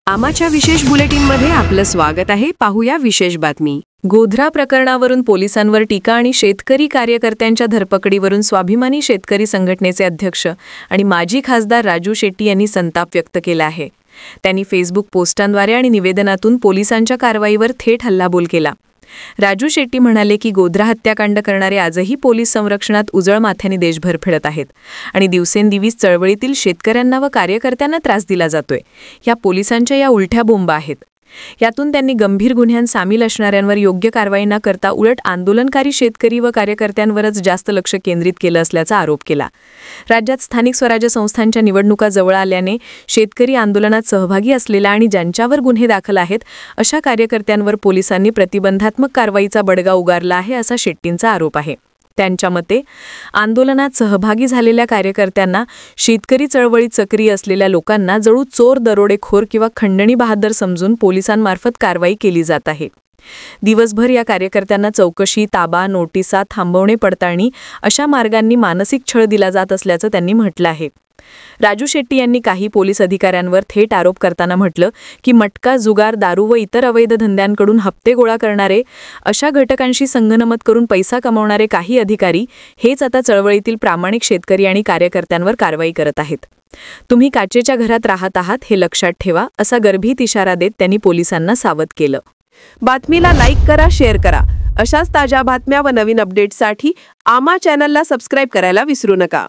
आमाच्या विशेष बुलेटिनमध्ये आपलं स्वागत आहे। पाहूया विशेष बातमी। गोध्रा प्रकरणावरून पोलिसांवर टीका आणि शेतकरी कार्यकर्त्यांच्या धरपकडीवरून स्वाभिमानी शेतकरी संघटनेचे अध्यक्ष आणि माजी खासदार राजू शेट्टी यांनी संताप व्यक्त केला आहे। त्यांनी फेसबुक पोस्टांद्वारे आणि निवेदनातून पोलिसांच्या कारवाईवर थेट हल्लाबोल केला। राजू शेट्टी म्हणाले की गोध्रा हत्याकांड करणारे आजही पोलीस संरक्षणात उजळ माथ्याने देशभर फिरत आहेत आणि दिवसेंदिवस चळवळीतील शेतकऱ्यांना व कार्यकर्त्यांना त्रास दिला जातोय। या पोलिसांच्या या उलट्या बोंबा आहेत। यातून त्यांनी गंभीर गुन्ह्यांत सामील असणाऱ्यांवर योग्य कारवाई न करता उलट आंदोलनकारी शेतकरी व कार्यकर्त्यांवरच जास्त लक्ष केंद्रित केलं असल्याचा आरोप केला। राज्यात स्थानिक स्वराज्य संस्थांच्या निवडणुका जवळ आल्याने शेतकरी आंदोलनात सहभागी असलेल्या आणि ज्यांच्यावर गुन्हे दाखल आहेत अशा कार्यकर्त्यांवर पोलिसांनी प्रतिबंधात्मक कारवाईचा बडगा उगारला आहे असा शेट्टींचा आरोप आहे। त्यांच्या मते आंदोलनात सहभागी झालेल्या कार्यकर्त्यांना शेतकरी चळवळीत सक्रिय असलेल्या लोकांना जणू चोर, दरोडेखोर किंवा खंडणी बहादर समजून पोलिसांमार्फत कारवाई केली जात आहे। दिवसभर या कार्यकर्त्यांना चौकशी, ताबा, नोटिसा, थांबवणे, पडताळणी अशा मार्गांनी मानसिक छळ दिला जात असल्याचं त्यांनी म्हटलं आहे। राजू शेट्टी यांनी काही पोलीस अधिकाऱ्यांवर थेट आरोप करताना म्हटलं की मटका, जुगार, दारू व इतर अवैध धंद्यांकडून हप्ते गोळा करणारे अशा घटकांशी संगनमत करून पैसा कमावणारे काही अधिकारी हेच आता चळवळीतील प्रामाणिक शेतकरी आणि कार्यकर्त्यांवर कारवाई करत आहेत। तुम्ही काचेच्या घरात राहत आहात हे लक्षात ठेवा असा गर्भित इशारा देत त्यांनी पोलिसांना सावध केलं। बातमीला लाईक करा, शेअर करा। अशाच ताज्या बातम्या व नवीन अपडेट्ससाठी आमा चॅनलला सबस्क्राईब करायला विसरू नका।